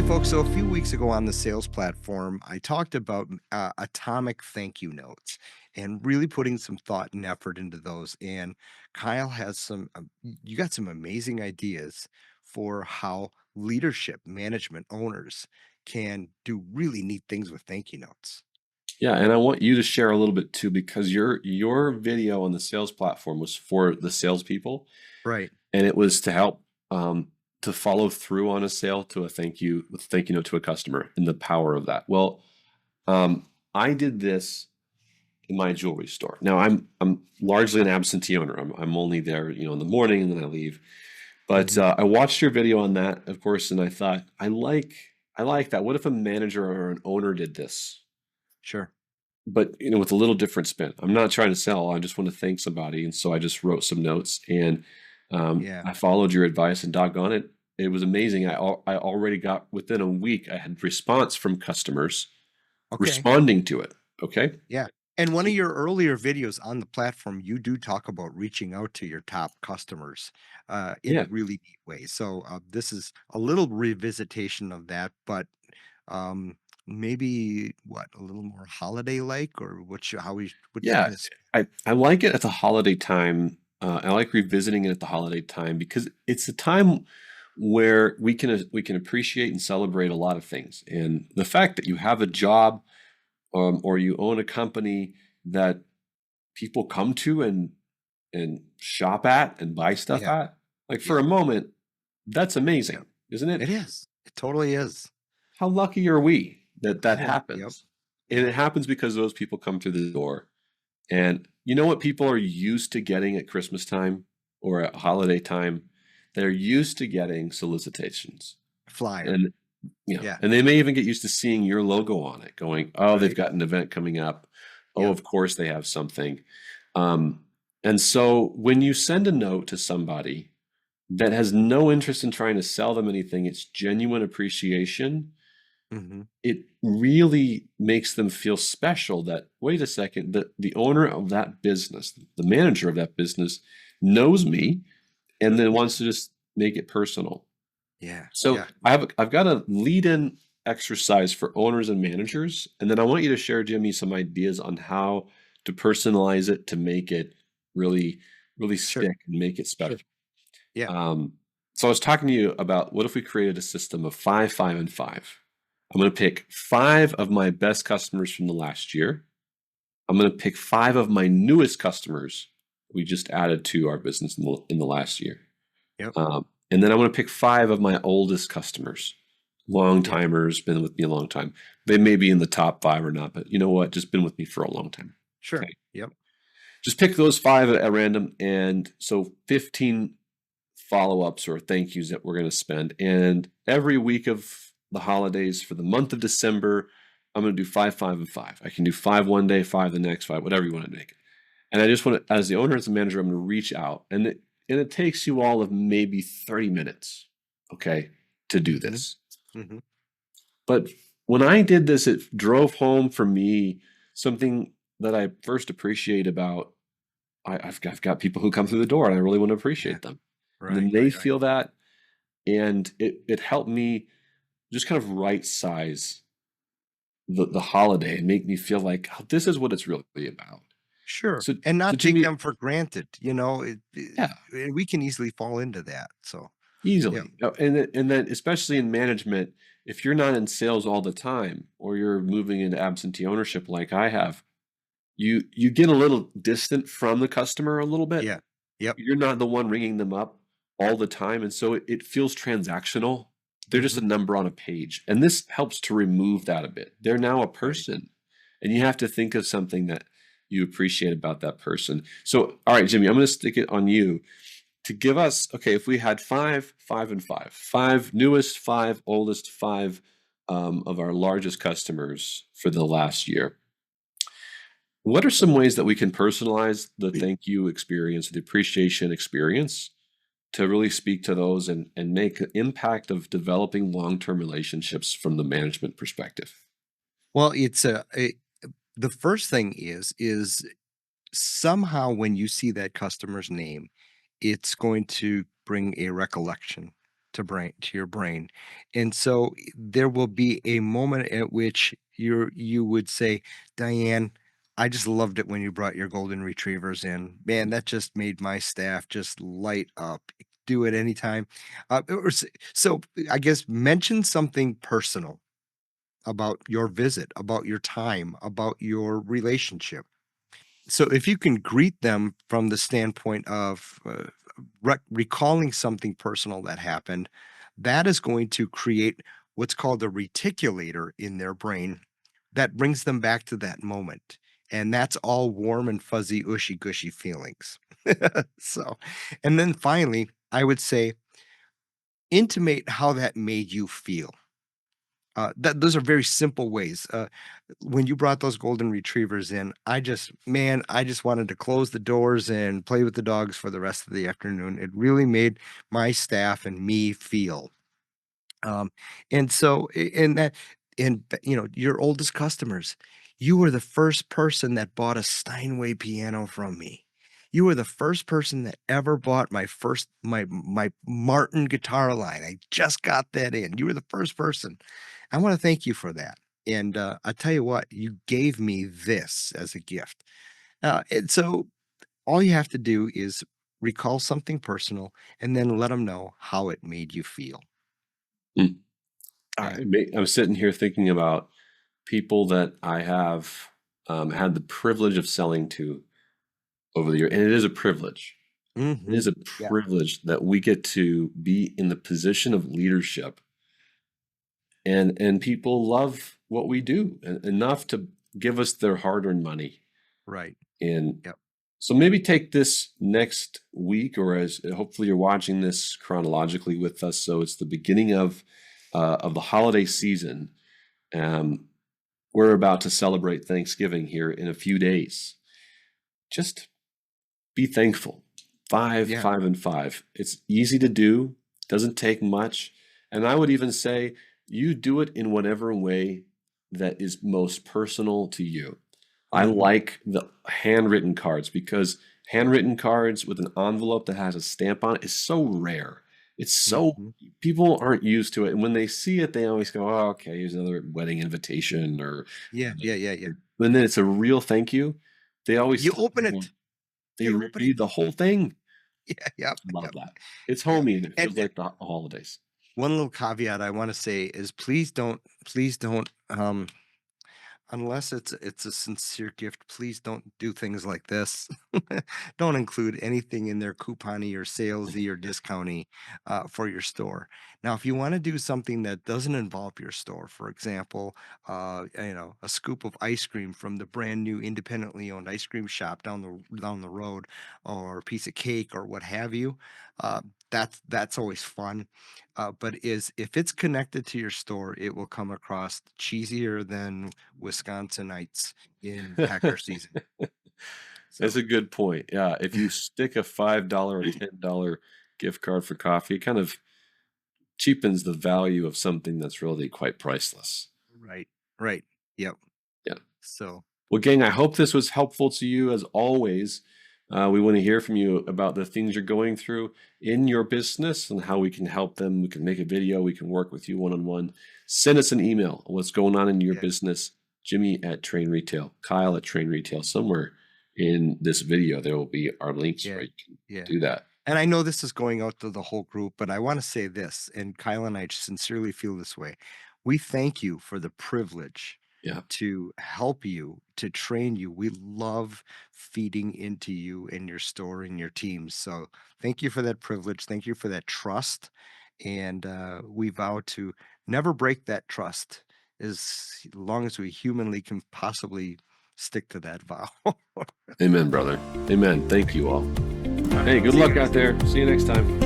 folks. So a few weeks ago on the sales platform, I talked about atomic thank you notes and really putting some thought and effort into those. And Kyle has you got some amazing ideas for how leadership, management, owners can do really neat things with thank you notes. Yeah, and I want you to share a little bit too, because your video on the sales platform was for the salespeople, Right. and it was to help to follow through on a sale to a thank you with thank you note to a customer and the power of that. Well, I did this in my jewelry store. Now I'm largely an absentee owner. I'm only there, in the morning and then I leave. But Hmm. I watched your video on that, of course, and I thought I like that. What if a manager or an owner did this? Sure. But with a little different spin. I'm not trying to sell. I just want to thank somebody, and so I just wrote some notes, and Yeah. I followed your advice. And doggone it, it was amazing. I already got within a week. I had response from customers Okay. responding to it. Okay. Yeah. And one of your earlier videos on the platform, you do talk about reaching out to your top customers in a Yeah. really neat way. So this is a little revisitation of that, but um, maybe what a little more holiday like, or what you Yeah. kind of. I like it at the holiday time. I like revisiting it at the holiday time because it's a time where we can appreciate and celebrate a lot of things. And the fact that you have a job, or you own a company that people come to and shop at and buy stuff Yeah. at, like, for Yeah. a moment, that's Yeah. amazing, isn't it? It is. It totally is. How lucky are we that that Yep. happens? And Yep. it happens because those people come through the door. And you know what people are used to getting at Christmas time or at holiday time? They're used to getting solicitations. Flyer. And Yeah. and they may even get used to seeing your logo on it, going, "Oh, they've Right. got an event coming up. Oh, Yep. of course they have something." Um, and so when you send a note to somebody that has no interest in trying to sell them anything, it's genuine appreciation. Hmm. It really makes them feel special that, wait a second, the owner of that business, the manager of that business knows me and then Right. wants to just make it personal. Yeah. So Yeah. I've got a lead-in exercise for owners and managers, and then I want you to share, Jimmy, some ideas on how to personalize it to make it really, really Sure. stick and make it Sure. special. Yeah. Um, so I was talking to you about, what if we created a system of five, five, and five? I'm going to pick five of my best customers from the last year. I'm going to pick five of my newest customers we just added to our business in the last year. Yep. And then I'm going to pick five of my oldest customers, long Yeah. timers, been with me a long time. They may be in the top five or not, but you know what? Just been with me for a long time. Sure. Okay. Yep. Just pick those five at random. And so 15 follow ups or thank yous that we're going to spend. And every week of the holidays for the month of December, I'm going to do five, five, and five. I can do five one day, five the next, five, whatever you want to make it. And I just want to, as the owner, as the manager, I'm going to reach out, and it takes you all of maybe 30 minutes, okay, to do Hmm. this. Hmm. But when I did this, it drove home for me something that I first appreciate about, I've got people who come through the door and I really want to Yeah. appreciate them. And then Right. they Right. feel that, and it helped me just kind of right size the holiday and make me feel like, oh, this is what it's really about. Sure, So and so not take Jimmy, them for granted, yeah, and we can easily fall into that, so, yeah. easily. And then especially in management, if you're not in sales all the time or you're moving into absentee ownership like I have, you get a little distant from the customer a little bit. Yeah. Yep. You're not the one ringing them up all the time, and so it feels transactional. They're just Mhm. a number on a page, and this helps to remove that a bit. They're now a Right. person, and you have to think of something that you appreciate about that person. So, all right, Jimmy, I'm gonna stick it on you to give us, okay, if we had five, five, and five, five newest, five oldest, five of our largest customers for the last year, what are some ways that we can personalize the thank you experience, the appreciation experience, to really speak to those and make an impact of developing long-term relationships from the management perspective? Well, the first thing is somehow when you see that customer's name, it's going to bring a recollection to your brain. And so there will be a moment at which you would say, Diane, I just loved it when you brought your golden retrievers in. Man, that just made my staff just light up. Do it anytime. So I guess mention something personal about your visit, about your time, about your relationship. So if you can greet them from the standpoint of recalling something personal that happened, that is going to create what's called a reticulator in their brain that brings them back to that moment. And that's all warm and fuzzy, ushy gushy feelings. So, and then finally, I would say intimate how that made you feel. Those are very simple ways. When you brought those golden retrievers in, I just wanted to close the doors and play with the dogs for the rest of the afternoon. It really made my staff and me feel. Um, and so, and that, you know, your oldest customers, you were the first person that bought a Steinway piano from me. You were the first person that ever bought my Martin guitar line. I just got that in. You were the first person. I want to thank you for that. And I tell you what, you gave me this as a gift. And so all you have to do is recall something personal and then let them know how it made you feel. Mm. Yeah. I'm sitting here thinking about people that I have had the privilege of selling to over the year, and it is a privilege. It is Hmm. a Yeah. privilege that we get to be in the position of leadership, and people love what we do enough to give us their hard-earned money. Right. And Yep. so maybe take this next week, or as hopefully you're watching this chronologically with us, so it's the beginning of the holiday season. Um, we're about to celebrate Thanksgiving here in a few days. Just be thankful. Five, Yeah. five, and five. It's easy to do, doesn't take much. And I would even say you do it in whatever way that is most personal to you. I Hmm. like the handwritten cards because handwritten cards with an envelope that has a stamp on it is so rare. It's so Hmm. people aren't used to it. And when they see it, they always go, oh, okay, here's another wedding invitation or Yeah. Yeah. Yeah. Yeah. and then it's a real thank you. They always You stop open and go, it. they You open it. read the whole thing. Yeah. Yep. Love Yep. that. It's Yep. homey and it And feels like the holidays. one little caveat I want to say is please don't, unless it's a sincere gift, please don't do things like this. Don't include anything in there coupony or salesy or discounty for your store. Now, if you want to do something that doesn't involve your store, for example, you know, a scoop of ice cream from the brand new independently owned ice cream shop down the road, or a piece of cake or what have you, uh, that's always fun. But is if it's connected to your store, it will come across cheesier than Wisconsinites in Packer season. That's So, a good point. Yeah, if you stick a $5 or $10 gift card for coffee, it kind of cheapens the value of something that's really quite priceless. right, right. Yep. Yeah. So, Well, gang, I hope this was helpful to you as always. We want to hear from you about the things you're going through in your business and how we can help them. We can make a video, we can work with you one on one. Send us an email on what's going on in your yeah, business. Jimmy at Train Retail, Kyle at Train Retail. Somewhere in this video, there will be our links yeah, where you can yeah. do that. And I know this is going out to the whole group, but I want to say this, and Kyle and I sincerely feel this way. We thank you for the privilege Yeah. to help you, to train you. We love feeding into you and your store and your teams. So thank you for that privilege. Thank you for that trust. And we vow to never break that trust as long as we humanly can possibly stick to that vow. All Amen, brother. Amen. Thank you all. right. Hey, good See you luck guys. out there. See you next time.